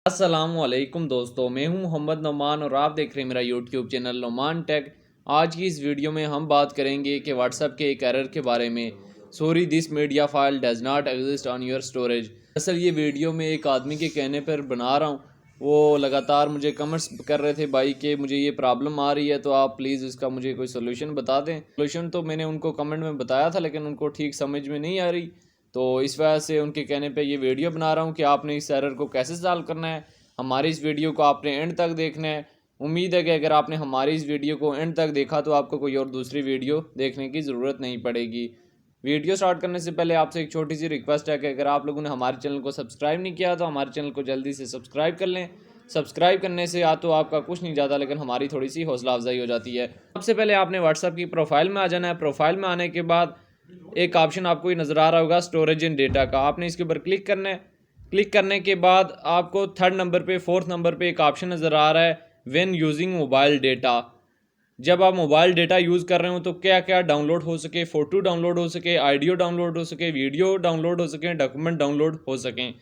अस्सलामुअलैकुम दोस्तों, मैं हूं मोहम्मद नोमान और आप देख रहे हैं मेरा यूट्यूब चैनल नोमान टेक। आज की इस वीडियो में हम बात करेंगे कि व्हाट्सएप के एक एरर के बारे में। Sorry, this media file does not exist on your storage. असल ये वीडियो में एक आदमी के कहने पर बना रहा हूँ। वो लगातार मुझे कमेंट्स कर रहे थे भाई कि मुझे ये प्रॉब्लम आ रही है, तो आप प्लीज़ इसका मुझे कोई सोल्यूशन बता दें। सोल्यूशन तो मैंने उनको कमेंट में बताया था, लेकिन उनको ठीक समझ में नहीं आ रही, तो इस वजह से उनके कहने पे ये वीडियो बना रहा हूँ कि आपने इस एरर को कैसे सॉल्व करना है। हमारी इस वीडियो को आपने एंड तक देखना है। उम्मीद है कि अगर आपने हमारी इस वीडियो को एंड तक देखा तो आपको कोई और दूसरी वीडियो देखने की ज़रूरत नहीं पड़ेगी। वीडियो स्टार्ट करने से पहले आपसे एक छोटी सी रिक्वेस्ट है कि अगर आप लोगों ने हमारे चैनल को सब्सक्राइब नहीं किया तो हमारे चैनल को जल्दी से सब्सक्राइब कर लें। सब्सक्राइब करने से या तो आपका कुछ नहीं जाता, लेकिन हमारी थोड़ी सी हौसला अफजाई हो जाती है। सबसे पहले आपने व्हाट्सएप की प्रोफाइल में आ जाना है। प्रोफाइल में आने के बाद एक ऑप्शन आपको ये नज़र आ रहा होगा स्टोरेज एंड डेटा का, आपने इसके ऊपर क्लिक करना है। क्लिक करने के बाद आपको थर्ड नंबर पे फोर्थ नंबर पे एक ऑप्शन नज़र आ रहा है व्हेन यूजिंग मोबाइल डेटा। जब आप मोबाइल डेटा यूज़ कर रहे हो तो क्या क्या डाउनलोड हो सके, फ़ोटो डाउनलोड हो सके, ऑडियो डाउनलोड हो सके, वीडियो डाउनलोड हो सके, डॉक्यूमेंट डाउनलोड हो सकें।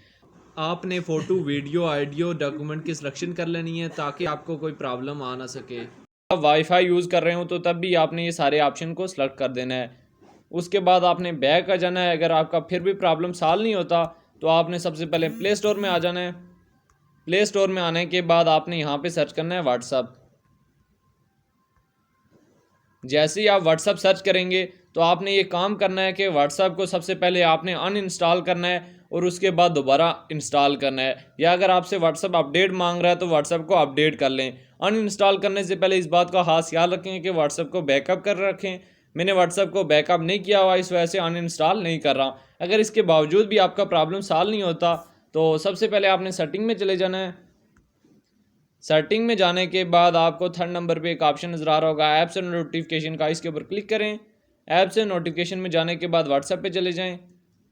आपने फ़ोटो, वीडियो, ऑडियो, डॉक्यूमेंट की सिलेक्शन कर लेनी है ताकि आपको कोई प्रॉब्लम आ ना सके। आप वाईफाई यूज़ कर रहे हो तो तब भी आपने ये सारे ऑप्शन को सेलेक्ट कर देना है। उसके बाद आपने बैक आ जाना है। अगर आपका फिर भी प्रॉब्लम सॉल्व नहीं होता तो आपने सबसे पहले प्ले स्टोर में आ जाना है। प्ले स्टोर में आने के बाद आपने यहाँ पे सर्च करना है व्हाट्सअप। जैसे ही आप व्हाट्सअप सर्च करेंगे तो आपने ये काम करना है कि व्हाट्सअप को सबसे पहले आपने अनइंस्टॉल करना है और उसके बाद दोबारा इंस्टॉल करना है। या अगर आपसे व्हाट्सअप अपडेट मांग रहा है तो व्हाट्सअप को अपडेट कर लें। अनइंस्टॉल करने से पहले इस बात का खास ख्याल रखें कि व्हाट्सअप को बैकअप कर रखें। मैंने व्हाट्सअप को बैकअप नहीं किया हुआ, इस वजह से अनइंस्टॉल नहीं कर रहा। अगर इसके बावजूद भी आपका प्रॉब्लम सॉल्व नहीं होता तो सबसे पहले आपने सेटिंग में चले जाना है। सेटिंग में जाने के बाद आपको थर्ड नंबर पे एक ऑप्शन नज़र आ रहा होगा ऐप्स एंड नोटिफिकेशन का, इसके ऊपर क्लिक करें। ऐप्स एंड नोटिफिकेशन में जाने के बाद व्हाट्सएप पे चले जाएं।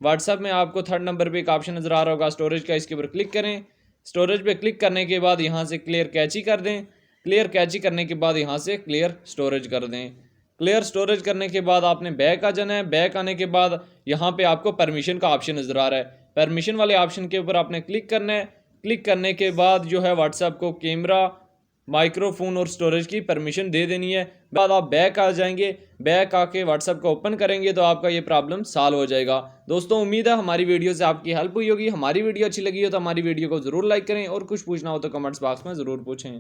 व्हाट्सएप में आपको थर्ड नंबर पे एक ऑप्शन नज़र आ रहा होगा स्टोरेज का, इसके ऊपर क्लिक करें। स्टोरेज पे क्लिक करने के बाद यहाँ से क्लियर कैची कर दें। क्लियर कैची करने के बाद यहाँ से क्लियर स्टोरेज कर दें। क्लियर स्टोरेज करने के बाद आपने बैक आ जाना है। बैक आने के बाद यहाँ पे आपको परमिशन का ऑप्शन नज़र आ रहा है। परमिशन वाले ऑप्शन के ऊपर आपने क्लिक करना है। क्लिक करने के बाद जो है व्हाट्सएप को कैमरा, माइक्रोफोन और स्टोरेज की परमिशन दे देनी है। बाद आप बैक आ जाएंगे। बैक आके व्हाट्सएप को ओपन करेंगे तो आपका ये प्रॉब्लम सॉल्व हो जाएगा। दोस्तों, उम्मीद है हमारी वीडियो से आपकी हेल्प हुई होगी। हमारी वीडियो अच्छी लगी हो तो हमारी वीडियो को ज़रूर लाइक करें और कुछ पूछना हो तो कमेंट्स बॉक्स में ज़रूर पूछें।